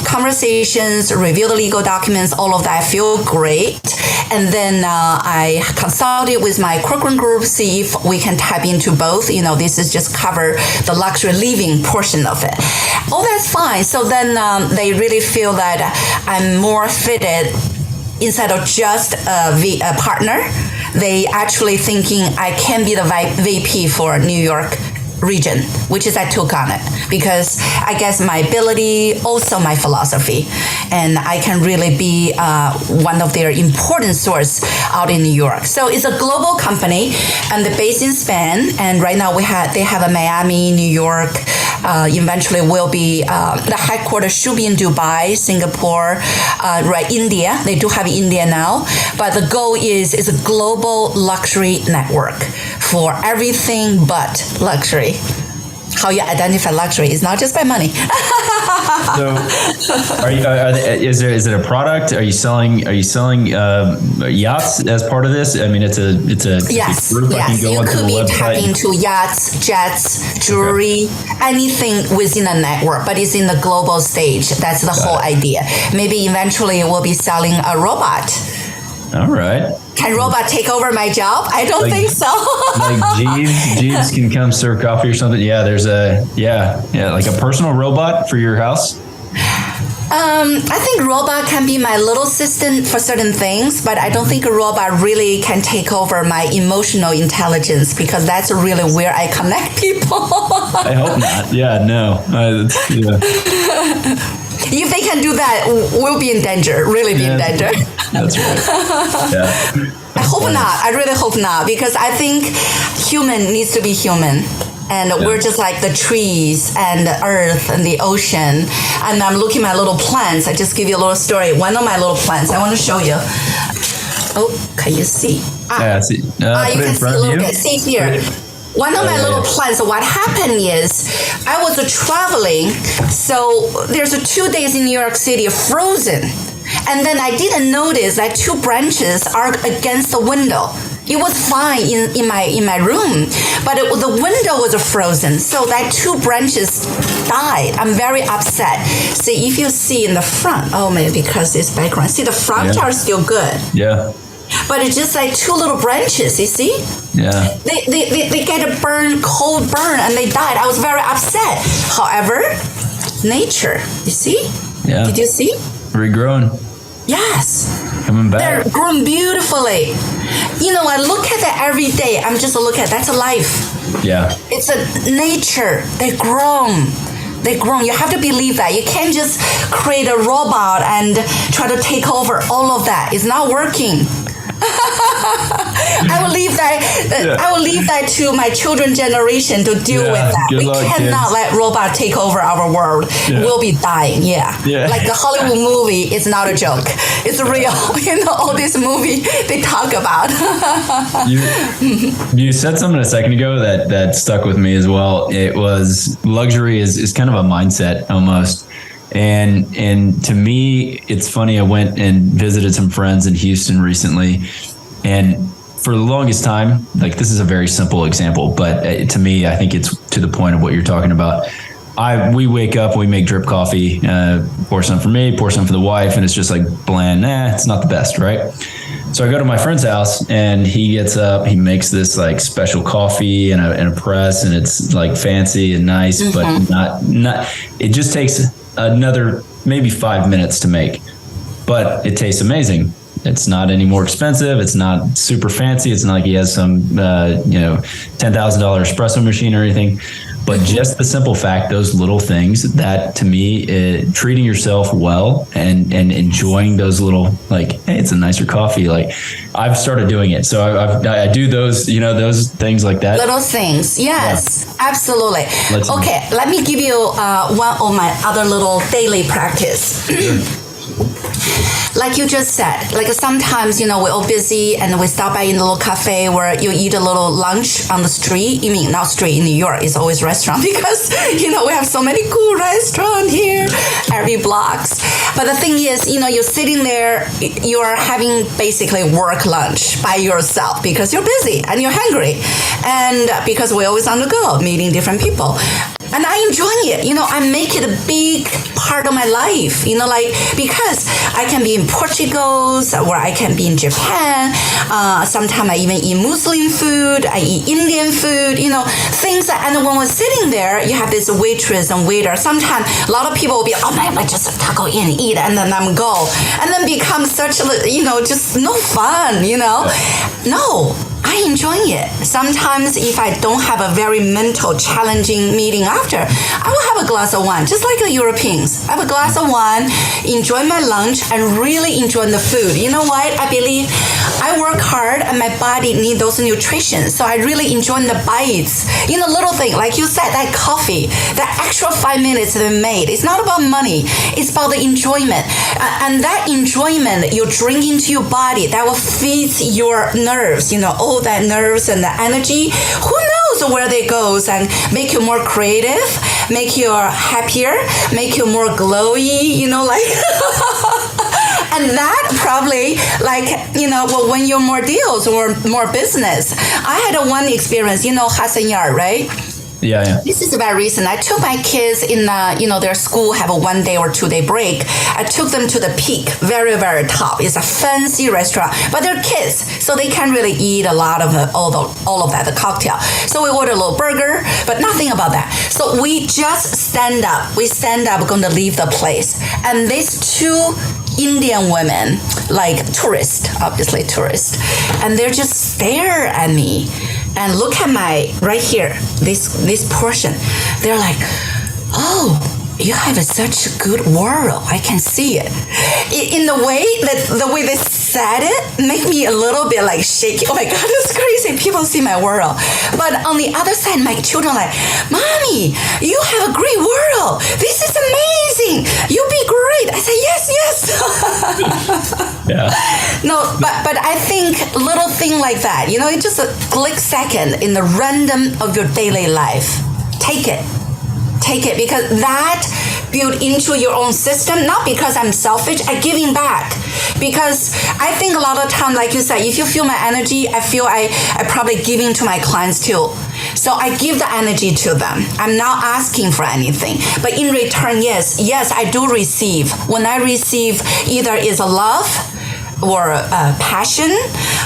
Speaker 2: conversations, reviewed the legal documents, all of that. I feel great. And then I consulted with my Corcoran group, see if we can tap into both. This is just cover the luxury living portion of it. Oh, that's fine. So then they really feel that I'm more fitted instead of just a partner. They actually thinking I can be the VP for New York region, which is I took on it because I guess my ability, also my philosophy, and I can really be one of their important source out in New York. So it's a global company, and they're based in Spain. And right now they have a Miami, New York. Eventually will be the headquarters should be in Dubai, Singapore, right? India. They do have India now, but the goal is a global luxury network for everything but luxury. How you identify luxury is not just by money.
Speaker 3: So, is it a product? Are you selling yachts as part of this? I mean, it's a
Speaker 2: yes.
Speaker 3: Group.
Speaker 2: Yes, you could be tapping into yachts, jets, jewelry, anything within a network, but it's in the global stage. That's the whole idea. Maybe eventually we'll be selling a robot.
Speaker 3: All right.
Speaker 2: Can robot take over my job? I don't think so.
Speaker 3: Like Jeeves can come serve coffee or something. Yeah, there's like a personal robot for your house.
Speaker 2: I think robot can be my little assistant for certain things, but I don't think a robot really can take over my emotional intelligence because that's really where I connect people.
Speaker 3: I hope not. Yeah, no.
Speaker 2: If they can do that, we'll be in danger, really be in danger.
Speaker 3: That's right. Yeah.
Speaker 2: I hope not. I really hope not, because I think human needs to be human. And we're just like the trees and the earth and the ocean. And I'm looking at my little plants. I just give you a little story. One of my little plants, I want to show you. Oh, can you see?
Speaker 3: Yeah, I see.
Speaker 2: You can see a little bit. See here. One of my little plants, what happened is I was traveling. So there's 2 days in New York City frozen. And then I didn't notice that 2 branches are against the window. It was fine in my room, but the window was frozen. So that 2 branches died. I'm very upset. See, if you see in the front, oh, maybe because it's background. See, the front are still good.
Speaker 3: Yeah.
Speaker 2: But it's just like 2 little branches, you see?
Speaker 3: Yeah.
Speaker 2: They get a cold burn, and they died. I was very upset. However, nature, you see?
Speaker 3: Yeah.
Speaker 2: Did you see?
Speaker 3: Regrowing.
Speaker 2: Yes.
Speaker 3: Coming back.
Speaker 2: They're grown beautifully. I look at that every day. I'm just looking at that's a life.
Speaker 3: Yeah.
Speaker 2: It's a nature. They're grown. They're grown. You have to believe that. You can't just create a robot and try to take over all of that. It's not working. I will leave that to my children's generation to deal with that. We cannot let robot take over our world. We'll be dying. Yeah. Like the Hollywood movie is not a joke. It's real. All this movie they talk about.
Speaker 3: You said something a second ago that stuck with me as well. It was luxury is kind of a mindset almost. And to me, it's funny. I went and visited some friends in Houston recently, and for the longest time, like this is a very simple example, but to me, I think it's to the point of what you're talking about. We wake up, we make drip coffee, pour some for me, pour some for the wife, and it's just like bland. It's not the best, right? So I go to my friend's house, and he gets up, he makes this like special coffee and a press, and it's like fancy and nice, but not. It just takes another maybe 5 minutes to make, but it tastes amazing. It's not any more expensive. It's not super fancy. It's not like he has some $10,000 espresso machine or anything. But just the simple fact, those little things that to me, treating yourself well and enjoying those little, like, hey, it's a nicer coffee. Like I've started doing it. So I do those, those things like that.
Speaker 2: Little things. Yes, absolutely. Okay. Let me give you one of my other little daily practice. Like you just said, like sometimes, we're all busy and we stop by in a little cafe where you eat a little lunch on the street. You mean not street in New York, it's always restaurant because, we have so many cool restaurants here, every blocks. But the thing is, you're sitting there, you're having basically work lunch by yourself because you're busy and you're hungry. And because we're always on the go, meeting different people. And I enjoy it. I make it a big part of my life, because I can be in Portugal, or I can be in Japan. Sometimes I even eat Muslim food. I eat Indian food, things that, and when we're sitting there, you have this waitress and waiter. Sometimes a lot of people will be, oh man, I just have to go in, eat, and then I'm go. And then become such, just no fun, No. I enjoy it. Sometimes if I don't have a very mental challenging meeting after, I will have a glass of wine, just like the Europeans. I have a glass of wine, enjoy my lunch, and really enjoy the food. You know what? I believe I work hard and my body needs those nutrition. So I really enjoy the bites. Little thing, like you said, that coffee, that extra 5 minutes they made. It's not about money. It's about the enjoyment. And that enjoyment you drink into your body, that will feed your nerves, all that nerves and the energy. Who knows where they goes and make you more creative, make you happier, make you more glowy, And that probably, when you're more deals or more business. I had one experience, Hudson Yard, right?
Speaker 3: Yeah.
Speaker 2: This is very recent. I took my kids in, their school have a 1 day or 2 day break. I took them to the Peak, very, very top. It's a fancy restaurant, but they're kids, so they can't really eat a lot of all of that, the cocktail. So we ordered a little burger, but nothing about that. So we just stand up. We stand up, going to leave the place. And these 2 Indian women, like obviously tourists, and they're just stare at me. And look at right here, this portion. They're like, oh, you have such a good world. I can see it. In the way they said it, make me a little bit like shaky. Oh my God, it's crazy. People see my world. But on the other side, my children are like, Mommy, you have a great world. This is amazing. You'll be great. I say, yes.
Speaker 3: Yeah.
Speaker 2: No, but I think little thing like that, it's just a click second in the random of your daily life. Take it because that built into your own system, not because I'm selfish, I'm giving back. Because I think a lot of time, like you said, if you feel my energy, I feel I probably giving to my clients too. So I give the energy to them. I'm not asking for anything. But in return, yes, I do receive. When I receive, either is a love or a passion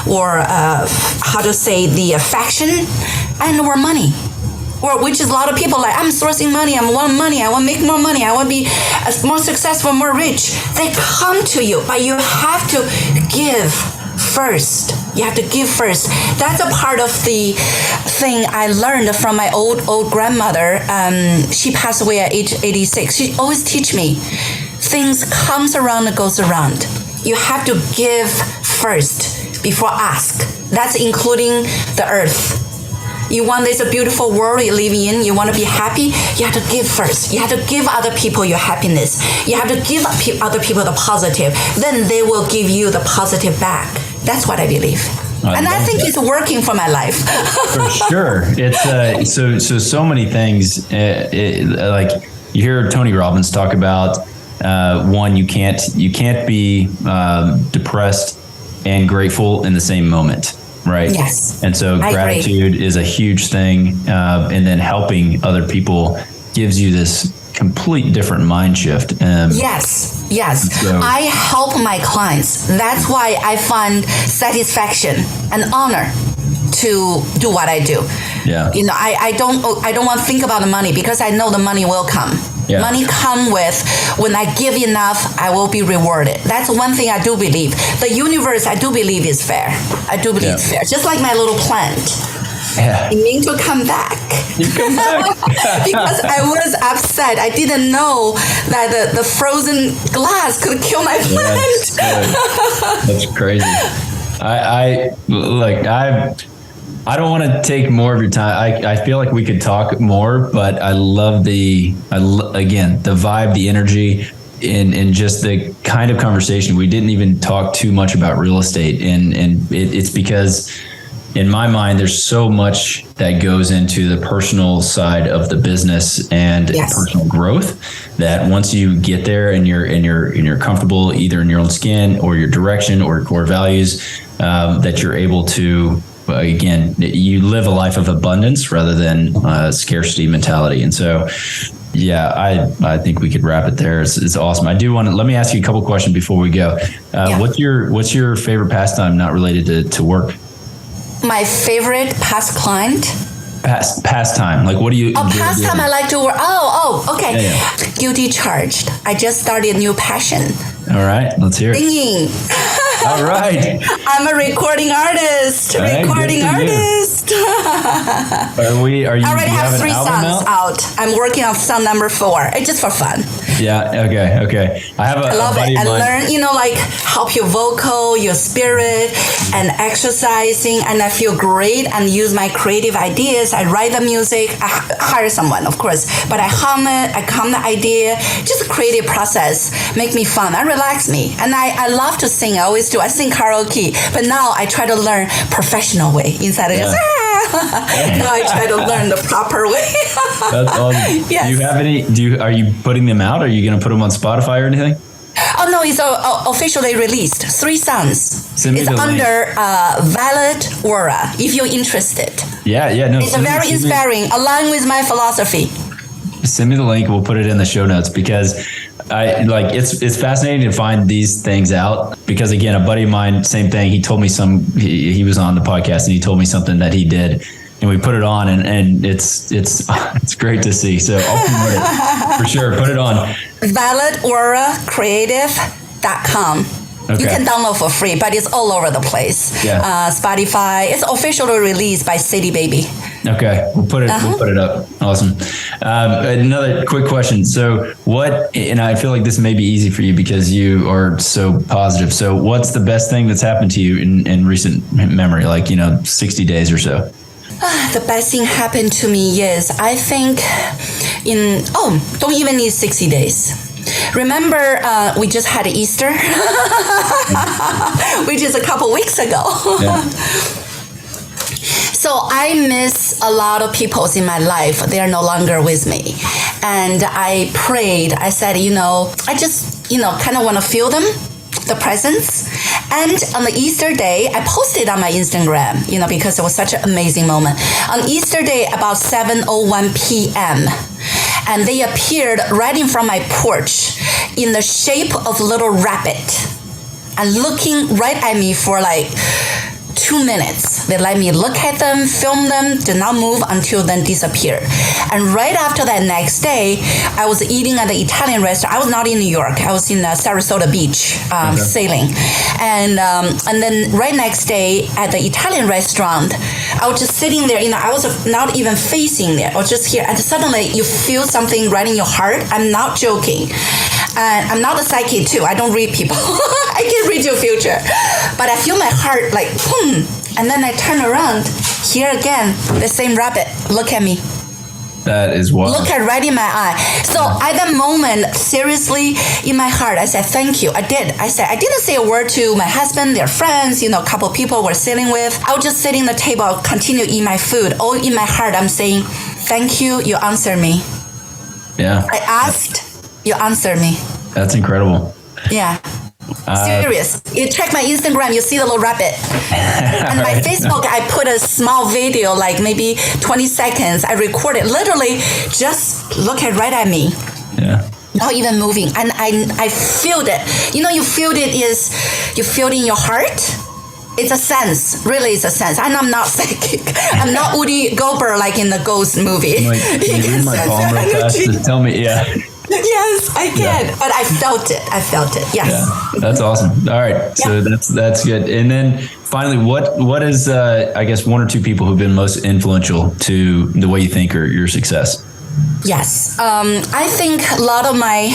Speaker 2: or the affection and or money. Or which is a lot of people like, I'm sourcing money, I want to make more money, I want to be more successful, more rich. They come to you, but you have to give first. You have to give first. That's a part of the thing I learned from my old grandmother. She passed away at age 86. She always teach me, things comes around and goes around. You have to give first before ask. That's including the earth. You want this a beautiful world you're living in, you want to be happy, you have to give first. You have to give other people your happiness. You have to give other people the positive. Then they will give you the positive back. That's what I believe. I think it's working for my life.
Speaker 3: For sure. It's so many things. Like you hear Tony Robbins talk about, one, you can't be depressed and grateful in the same moment. Right.
Speaker 2: Yes.
Speaker 3: And so gratitude is a huge thing. And then helping other people gives you this complete different mind shift.
Speaker 2: Yes. So, I help my clients. That's why I find satisfaction and honor to do what I do.
Speaker 3: Yeah.
Speaker 2: I don't want to think about the money because I know the money will come. Yeah. Money come with, when I give enough, I will be rewarded. That's one thing I do believe. The universe, I do believe, is fair. I do believe it's fair. Just like my little plant.
Speaker 3: Yeah.
Speaker 2: I mean to come back.
Speaker 3: You come back.
Speaker 2: Because I was upset. I didn't know that the frozen glass could kill my plant.
Speaker 3: That's crazy. I don't want to take more of your time. I feel like we could talk more, but I love the vibe, the energy, and just the kind of conversation. We didn't even talk too much about real estate. And it's because in my mind, there's so much that goes into the personal side of the business and personal growth that once you get there and you're comfortable either in your own skin or your direction or core values, that you're able to, again, you live a life of abundance rather than scarcity mentality. And so, I think we could wrap it there. It's awesome. I do want to, let me ask you a couple questions before we go. What's your favorite pastime not related to work?
Speaker 2: My favorite client?
Speaker 3: Pastime. Like, what do you?
Speaker 2: Pastime I like to work. Okay. Yeah. Guilty charged. I just started a new passion.
Speaker 3: All right, let's hear it.
Speaker 2: Singing.
Speaker 3: All right.
Speaker 2: I'm a recording artist. Are you? I already have 3 songs out. I'm working on song number 4. It's just for fun.
Speaker 3: Yeah. Okay. I love it.
Speaker 2: And learn, help your vocal, your spirit, and exercising. And I feel great and use my creative ideas. I write the music. I hire someone, of course, but I hum it. I come the idea. Just a creative process. Make me fun. And relax me. And I love to sing. I always do. I sing karaoke, but now I try to learn professional way instead of just now I try to learn the proper way.
Speaker 3: That's awesome. Yes. Do you have any? Are you putting them out? Are you going to put them on Spotify or anything?
Speaker 2: Oh no, it's officially released. 3 songs. It's under Valid Aura. If you're interested.
Speaker 3: Yeah. No.
Speaker 2: It's very inspiring, aligned with my philosophy.
Speaker 3: Send me the link. We'll put it in the show notes because it's fascinating to find these things out because, again, a buddy of mine, same thing. He told me he was on the podcast and he told me something that he did and we put it on and it's great to see. So I'll promote it for sure. Put it on.
Speaker 2: ValidAuraCreative.com. Okay. You can download for free, but it's all over the place. Yeah. Spotify. It's officially released by City Baby.
Speaker 3: Okay, we'll put it up. Awesome. Another quick question. So and I feel like this may be easy for you because you are so positive. So what's the best thing that's happened to you in recent memory, like, 60 days or so?
Speaker 2: The best thing happened to me is, I think don't even need 60 days. Remember, we just had Easter, which is a couple weeks ago. Yeah. So I miss a lot of people in my life. They are no longer with me. And I prayed. I said, I just, kind of want to feel them, the presence. And on the Easter day, I posted on my Instagram, because it was such an amazing moment. On Easter day, about 7:01 p.m., and they appeared right in front of my porch in the shape of a little rabbit and looking right at me for like 2 minutes. They let me look at them, film them, did not move until then disappeared. And right after that next day, I was eating at the Italian restaurant. I was not in New York. I was in Sarasota Beach sailing. And then right next day at the Italian restaurant, I was just sitting there, I was not even facing there. I was just here. And suddenly you feel something right in your heart. I'm not joking. And I'm not a psychic too. I don't read people. I can read your future. But I feel my heart like, boom. And then I turn around. Here again, the same rabbit. Look at me.
Speaker 3: That is wild.
Speaker 2: Look at right in my eye. So at that moment, seriously, in my heart, I said, thank you. I did. I didn't say a word to my husband, their friends, a couple people we're sitting with. I was just sitting at the table, continue to eat my food. All in my heart, I'm saying, thank you. You answered me.
Speaker 3: Yeah.
Speaker 2: I asked. You answer me.
Speaker 3: That's incredible.
Speaker 2: Yeah. Serious. You check my Instagram, you see the little rabbit. And my Facebook, I put a small video, like maybe 20 seconds. I recorded, literally just look right at me.
Speaker 3: Yeah.
Speaker 2: Not even moving. And I feel it. You feel it in your heart. It's a sense. Really, it's a sense. And I'm not psychic. I'm not Woody Goldberg like in the Ghost movie.
Speaker 3: Can you read my palm real fast? Just tell me, yeah.
Speaker 2: Yes, I can. Yeah. But I felt it. Yes.
Speaker 3: Yeah, that's awesome. All right. So that's good. And then finally, what is, I guess, one or two people who've been most influential to the way you think or your success?
Speaker 2: Yes. I think a lot of my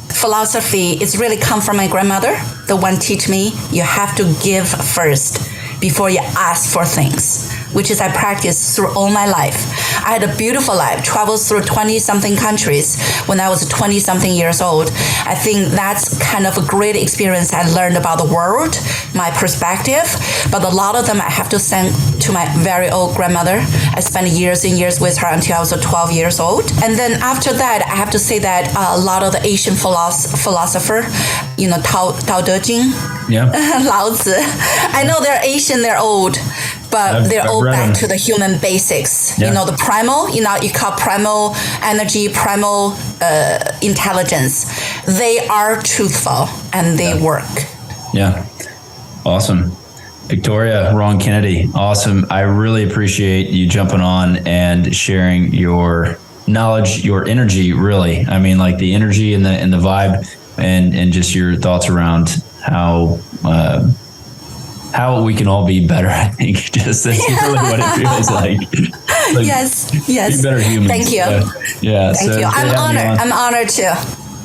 Speaker 2: philosophy is really come from my grandmother. The one teach me you have to give first before you ask for things, which is I practiced through all my life. I had a beautiful life, traveled through 20-something countries when I was 20-something years old. I think that's kind of a great experience I learned about the world, my perspective, but a lot of them I have to thank to my very old grandmother. I spent years and years with her until I was 12 years old. And then after that, I have to say that a lot of the Asian philosopher, Tao Te Ching, Lao Tzu. I know they're Asian, they're old, but they're all back to the human basics. Yeah. The primal, you call primal energy, primal intelligence. They are truthful and they work.
Speaker 3: Yeah. Awesome. Victoria Rong Kennedy. Awesome. I really appreciate you jumping on and sharing your knowledge, your energy, really. I mean, like the energy and the vibe and just your thoughts around how we can all be better. I think just that's really what it feels like
Speaker 2: yes.
Speaker 3: Be better humans.
Speaker 2: Thank you.
Speaker 3: Thank you.
Speaker 2: I'm honored too.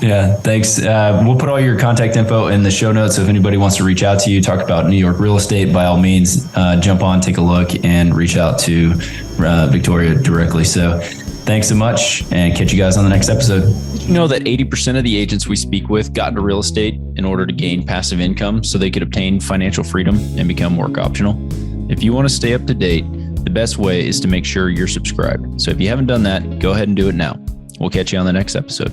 Speaker 3: Yeah, thanks. We'll put all your contact info in the show notes. So if anybody wants to reach out to you, talk about New York real estate, by all means, jump on, take a look, and reach out to Victoria directly. So thanks so much, and catch you guys on the next episode.
Speaker 1: Did you know that 80% of the agents we speak with got into real estate in order to gain passive income so they could obtain financial freedom and become work optional? If you want to stay up to date, the best way is to make sure you're subscribed. So if you haven't done that, go ahead and do it now. We'll catch you on the next episode.